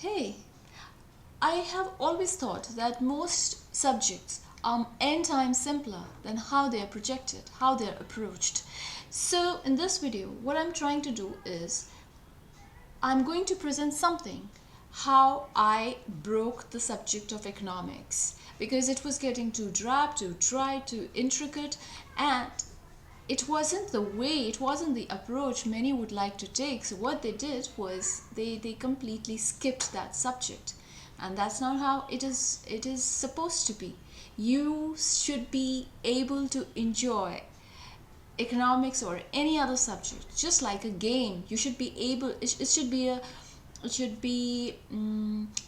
Hey, I have always thought that most subjects are n times simpler than how they are projected, how they are approached. So in this video, what I'm trying to do is I'm going to present something how I broke the subject of economics because it was getting too drab, too dry, too intricate, and it wasn't the way, it wasn't the approach many would like to take. So what they did was they completely skipped that subject, and that's not how it is supposed to be. You should be able to enjoy economics or any other subject just like a game. You should be able, it should be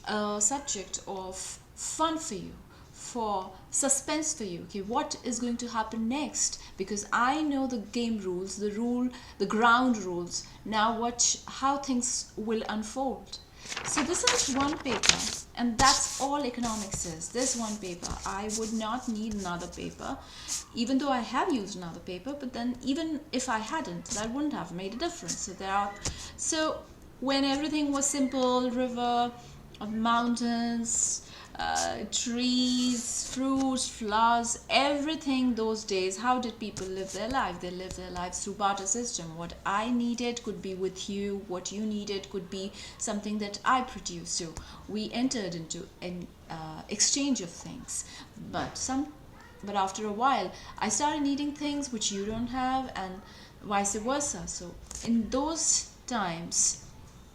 a subject of fun for you, for suspense for you. Okay, what is going to happen next? Because I know the game rules, the ground rules. Now watch how things will unfold. So this is one paper, and that's all economics is. This one paper. I would not need another paper, even though I have used another paper, but then even if I hadn't, that wouldn't have made a difference. So when everything was simple, river, mountains, trees, fruits, flowers, everything those days, how did people live their life? They lived their lives through barter system. What I needed could be with you, what you needed could be something that I produced. So we entered into an exchange of things. But after a while, I started needing things which you don't have, and vice versa. So in those times,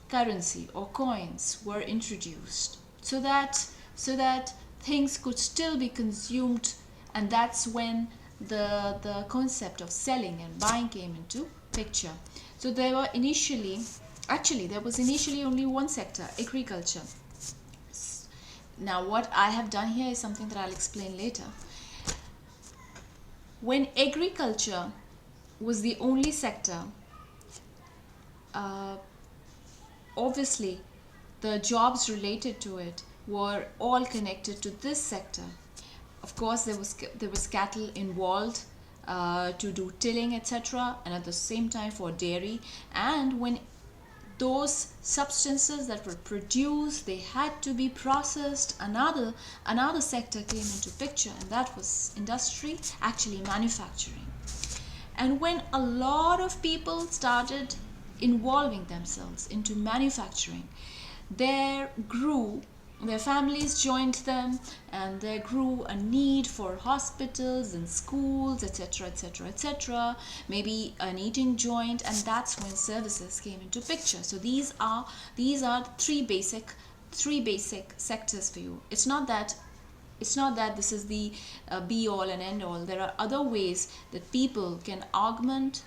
currency or coins were introduced so that things could still be consumed, and that's when the concept of selling and buying came into picture. So there was initially only one sector, agriculture. Now what I have done here is something that I'll explain later. When agriculture was the only sector, obviously the jobs related to it were all connected to this sector. Of course, there was cattle involved to do tilling, etc., and at the same time for dairy. And when those substances that were produced, they had to be processed, another sector came into picture, and that was industry, actually manufacturing. And when a lot of people started involving themselves into manufacturing, their families joined them, and there grew a need for hospitals and schools, etc., etc., etc., maybe an eating joint, and that's when services came into picture. So these are three basic sectors for you. It's not that this is the be all and end all. There are other ways that people can augment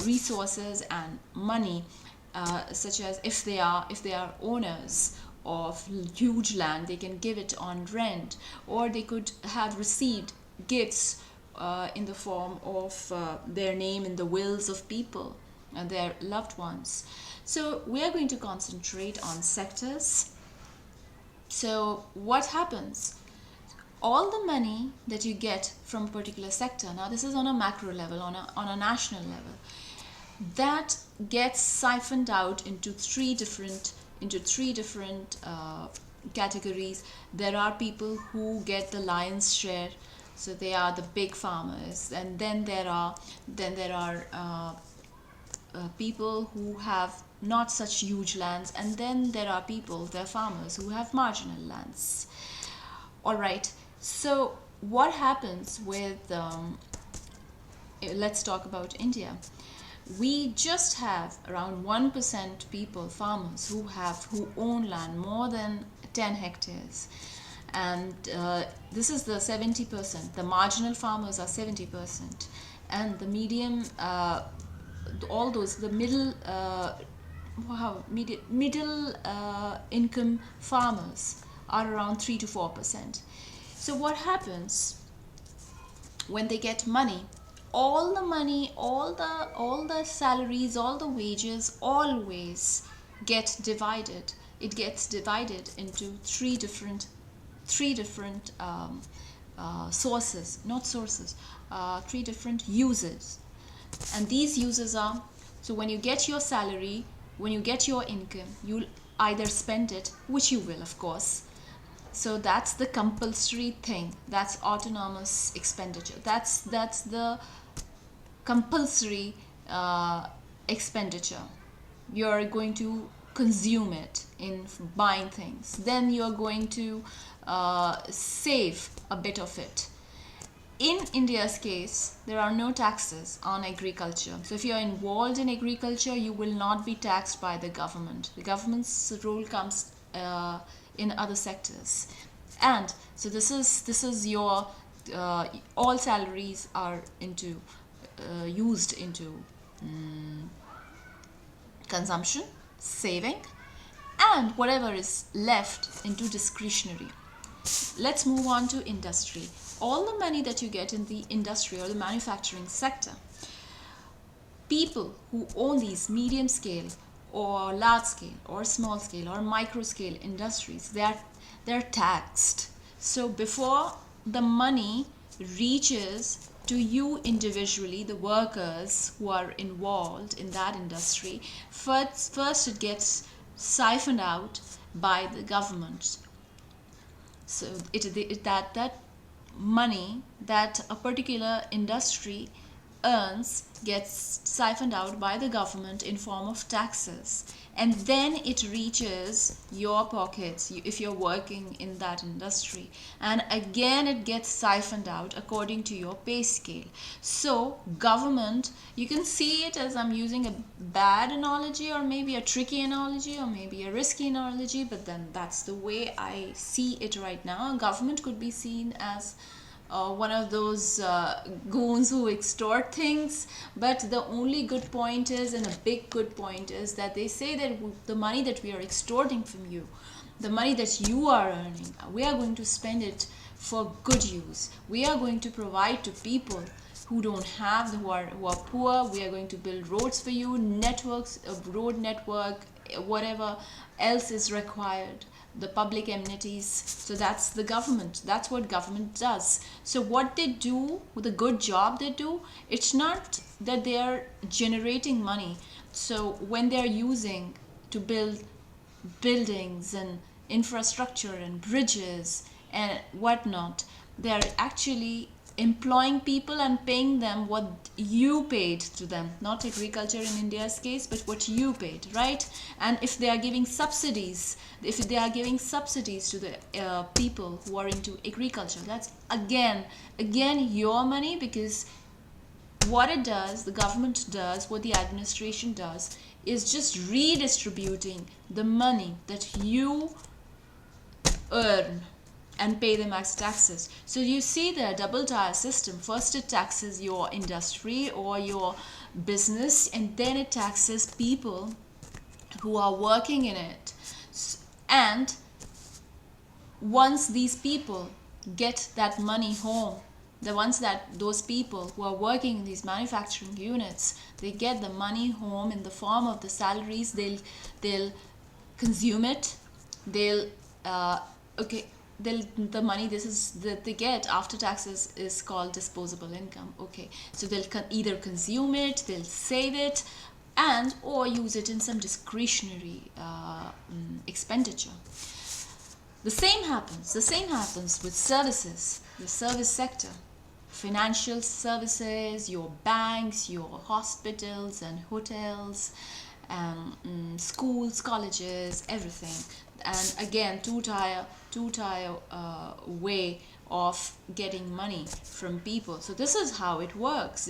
resources and money, such as if they are owners of huge land, they can give it on rent, or they could have received gifts in the form of their name in the wills of people and their loved ones. So we are going to concentrate on sectors. So what happens? All the money that you get from a particular sector, now this is on a macro level, on a national level, that gets siphoned out into three different categories. There are people who get the lion's share, so they are the big farmers, and then there are people who have not such huge lands, and then there are farmers who have marginal lands. All right, so what happens with let's talk about India. We just have around 1% people, farmers, who own land more than 10 hectares, and this is the 70%. The marginal farmers are 70%, and the medium, the middle income farmers are around 3 to 4%. So what happens when they get money? All the money, all the salaries, all the wages always get divided. It gets divided into three different sources, three different uses. And these uses are, so when you get your salary, when you get your income, you'll either spend it, which you will, of course. So that's the compulsory thing. That's autonomous expenditure. That's the compulsory expenditure. You're going to consume it in buying things. Then you're going to save a bit of it. In India's case, there are no taxes on agriculture. So if you're involved in agriculture, you will not be taxed by the government. The government's role comes in other sectors. And so this is your all salaries are into used into consumption, saving, and whatever is left into discretionary. Let's move on to industry. All the money that you get in the industry or the manufacturing sector, people who own these medium scale or large scale or small scale or micro scale industries, they're taxed. So before the money reaches to you individually, the workers who are involved in that industry, first it gets siphoned out by the government. So that money that a particular industry earns gets siphoned out by the government in form of taxes, and then it reaches your pockets if you're working in that industry, and again it gets siphoned out according to your pay scale. So government, you can see it as, I'm using a bad analogy or maybe a tricky analogy or maybe a risky analogy, but then that's the way I see it right now. Government could be seen as one of those goons who extort things, but the only good point is, and a big good point is, that they say that the money that we are extorting from you, the money that you are earning, we are going to spend it for good use. We are going to provide to people who don't have, who are poor. We are going to build roads for you, networks, a road network, whatever else is required, the public amenities. So that's the government. That's what government does. So what they do, the good job they do, it's not that they are generating money. So when they are using to build buildings and infrastructure and bridges and whatnot, they are actually employing people and paying them what you paid to them, not agriculture in India's case, but what you paid, right? And if they are giving subsidies, to the people who are into agriculture, that's again your money, because what it does, the government does, what the administration does, is just redistributing the money that you earn and pay them as taxes. So you see the double tier system. First it taxes your industry or your business, and then it taxes people who are working in it. And once these people get that money home, those people who are working in these manufacturing units, they get the money home in the form of the salaries. They'll consume it. The money that they get after taxes is called disposable income. Okay, so they'll either consume it, they'll save it, and or use it in some discretionary expenditure. The same happens with services, the service sector, financial services, your banks, your hospitals and hotels, schools, colleges, everything. And again, two-tier way of getting money from people. So this is how it works.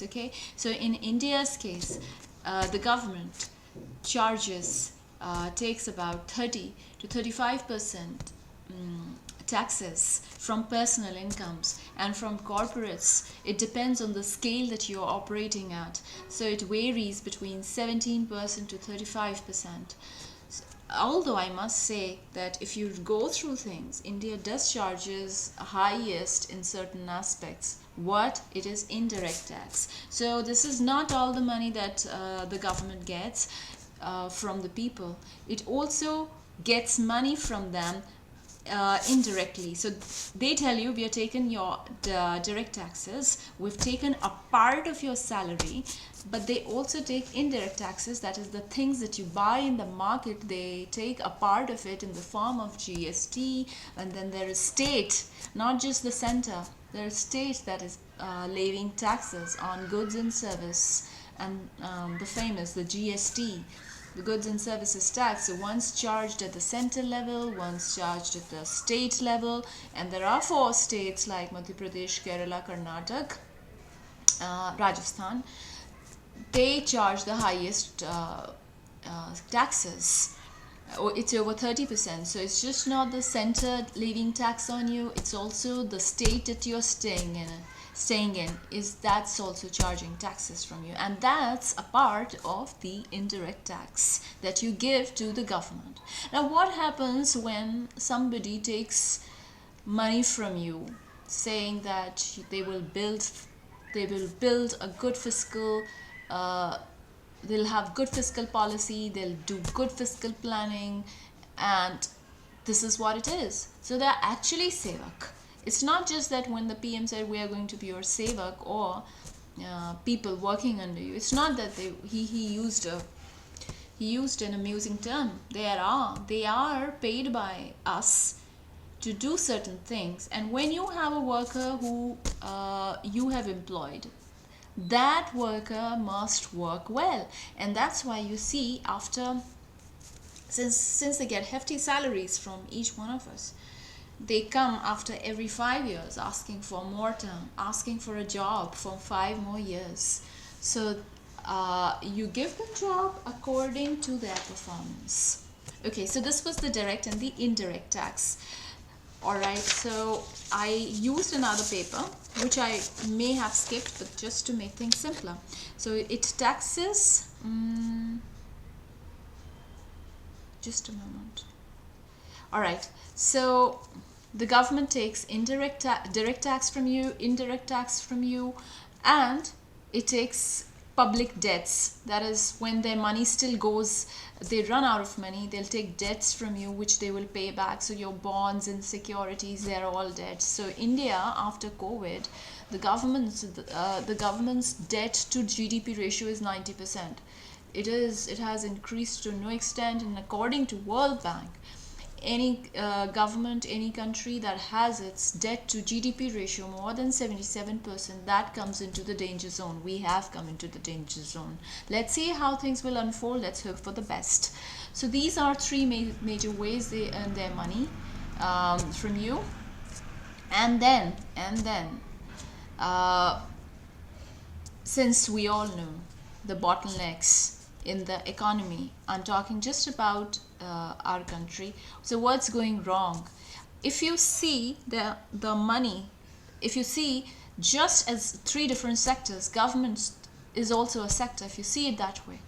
Okay. So in India's case, the government takes about 30 to 35% taxes from personal incomes, and from corporates it depends on the scale that you're operating at. So it varies between 17% to 35%. Although I must say that if you go through things, India does charges highest in certain aspects. What? It is indirect tax. So this is not all the money that the government gets from the people. It also gets money from them indirectly. So they tell you, we are taking your direct taxes, we've taken a part of your salary, but they also take indirect taxes, that is the things that you buy in the market, they take a part of it in the form of GST. And then there is state, not just the center, there is state that is levying taxes on goods and service, and the famous, the GST, the goods and services tax. So one's charged at the center level, one's charged at the state level, and there are 4 states like Madhya Pradesh, Kerala, Karnataka, Rajasthan. They charge the highest taxes. It's over 30%. So it's just not the center levying tax on you, it's also the state that you're staying in is that's also charging taxes from you, and that's a part of the indirect tax that you give to the government. Now what happens when somebody takes money from you, saying that they will build a good fiscal they'll have good fiscal policy, they'll do good fiscal planning, and this is what it is. So they're actually sevak. It's not just that when the PM said we are going to be your sevak, or people working under you, it's not that he used an amusing term. They are paid by us to do certain things, and when you have a worker who you have employed, that worker must work well. And that's why you see, after since they get hefty salaries from each one of us, they come after every 5 years asking for more term, asking for a job for 5 more years. So you give them job according to their performance. Okay, so this was the direct and the indirect tax. Alright, so I used another paper which I may have skipped, but just to make things simpler. So it taxes just a moment. Alright, so the government takes direct tax from you, indirect tax from you, and it takes public debts. That is, when their money still goes, they run out of money, they'll take debts from you which they will pay back. So your bonds and securities, they're all debts. So India, after COVID, the government's debt to GDP ratio is 90%. It has increased to no extent, and according to World Bank, any government, any country that has its debt to GDP ratio more than 77%, that comes into the danger zone. We have come into the danger zone. Let's see how things will unfold. Let's hope for the best. So these are 3 major ways they earn their money from you. And then since we all know the bottlenecks in the economy, I'm talking just about our country. So what's going wrong? If you see the money, if you see just as 3 different sectors, government is also a sector. If you see it that way,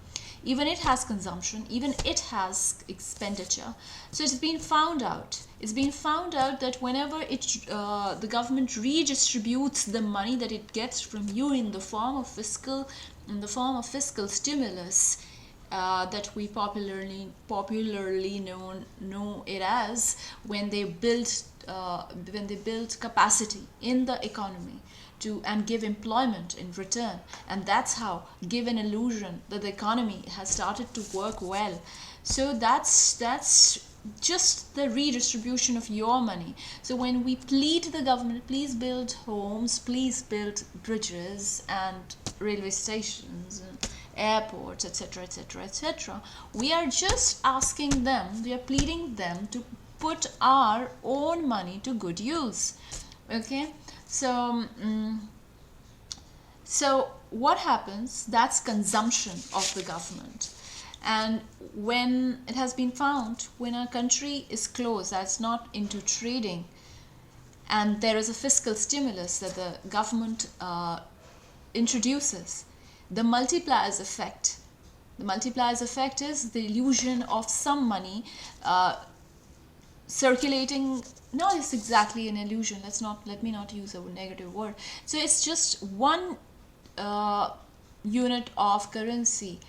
even it has consumption, even it has expenditure. So it's been found out that whenever the government redistributes the money that it gets from you in the form of fiscal stimulus, that we popularly know it as, when they build capacity in the economy and give employment in return, and that's how give an illusion that the economy has started to work well. So that's just the redistribution of your money. So when we plead to the government, please build homes, please build bridges and railway stations and airports, etc., etc., etc., we are just asking them, we are pleading them to put our own money to good use. Okay, so what happens? That's consumption of the government. And when it has been found, when a country is closed, that's not into trading, and there is a fiscal stimulus that the government introduces, the multipliers effect. The multipliers effect is the illusion of some money circulating. No, it's exactly an illusion. Let me not use a negative word. So it's just one unit of currency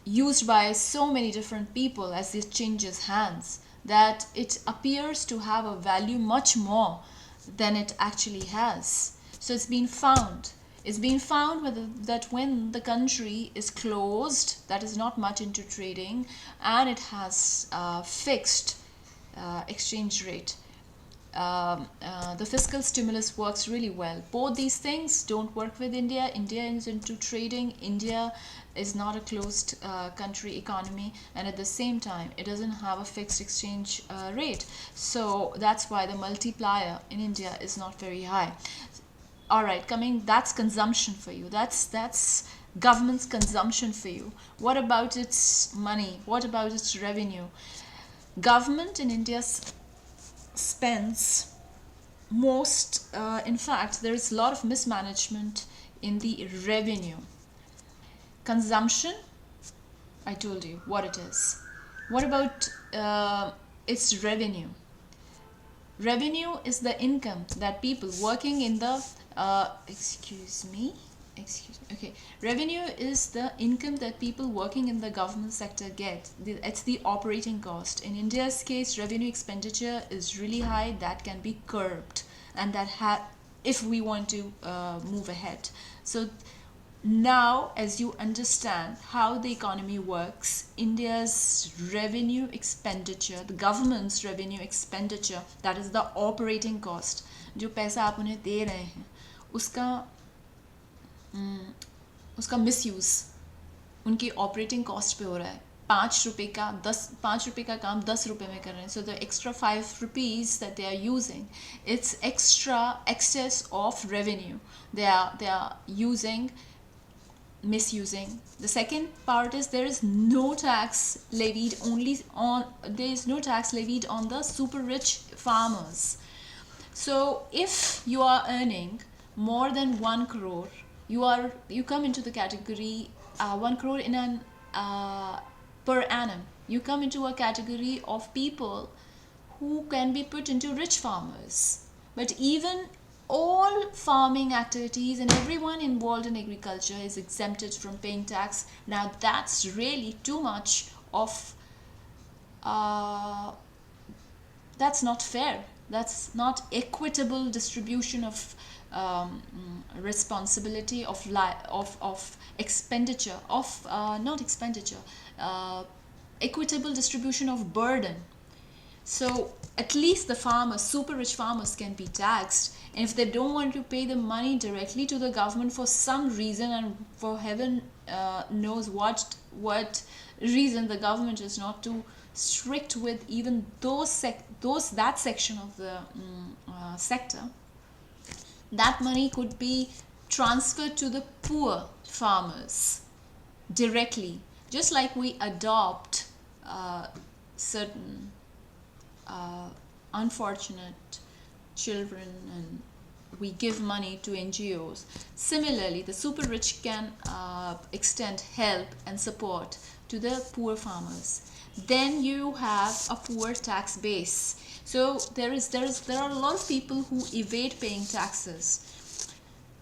used by so many different people as it changes hands. that it appears to have a value much more than it actually has. So it's been found. It's been found that when the country is closed, that is not much into trading, and it has fixed exchange rate, the fiscal stimulus works really well. Both these things don't work with India. India is into trading. India is not a closed country economy, and at the same time it doesn't have a fixed exchange rate. So that's why the multiplier in India is not very high. All right, that's consumption for you. That's government's consumption for you. What about its money? What about its revenue? Government in India spends most, in fact, there is a lot of mismanagement in the revenue. Consumption, I told you what it is. What about its revenue? Revenue is the income that people working in the revenue is the income that people working in the government sector get. It's the operating cost. In India's case, revenue expenditure is really high. That can be curbed, and if we want to move ahead. So now, as you understand how the economy works, India's revenue expenditure, the government's revenue expenditure, that is the operating cost, जो पैसा आप उन्हें दे रहे हैं, उसका misuse उनकी operating cost पे हो रहा है. 5 रुपए का काम 10 रुपए में कर रहे हैं. So the extra 5 rupees that they are using, it's excess of revenue. They are misusing. The second part is there is no tax levied on the super rich farmers. So if you are earning more than 1 crore, you come into the category 1 crore per annum. You come into a category of people who can be put into rich farmers. But even all farming activities and everyone involved in agriculture is exempted from paying tax. Now that's really too much of that's not fair. That's not equitable distribution of responsibility of expenditure of not expenditure, equitable distribution of burden. So at least the farmers, super rich farmers, can be taxed, and if they don't want to pay the money directly to the government for some reason, and for heaven knows what reason, the government is not too strict with even that section of the sector, that money could be transferred to the poor farmers directly, just like we adopt certain unfortunate children and we give money to NGOs. Similarly, the super rich can extend help and support to the poor farmers. Then you have a poor tax base. So there are a lot of people who evade paying taxes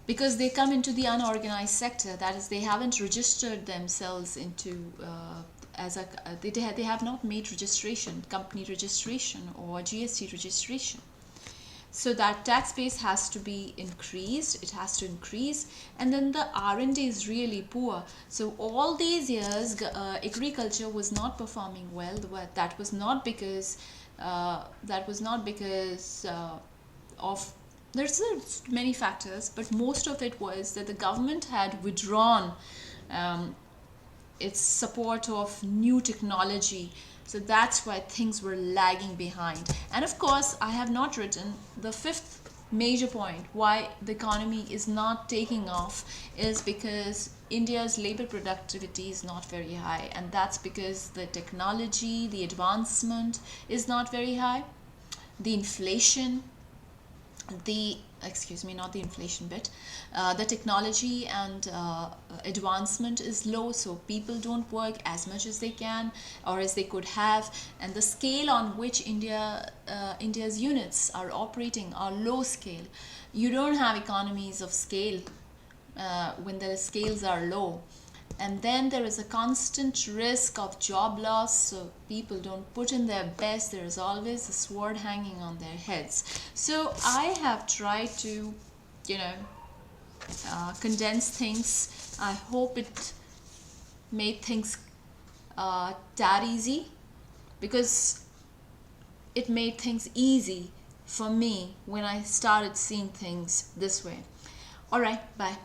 because they come into the unorganized sector. That is, they haven't registered themselves into they have not made registration, company registration or GST registration. So that tax base has to be increased. It has to increase, and then the R&D is really poor. So all these years, agriculture was not performing well. That was not because of there's many factors, but most of it was that the government had withdrawn its support of new technology. So that's why things were lagging behind. And of course, I have not written the fifth major point why the economy is not taking off is because India's labor productivity is not very high, and that's because the technology, the advancement is not very high. The inflation, not the inflation bit, the technology and advancement is low, so people don't work as much as they can or as they could have, and the scale on which India's units are operating are low scale. You don't have economies of scale when the scales are low. And then there is a constant risk of job loss, so people don't put in their best. There is always a sword hanging on their heads. So I have tried to, you know, condense things. I hope it made things that easy, because it made things easy for me when I started seeing things this way. All right, bye.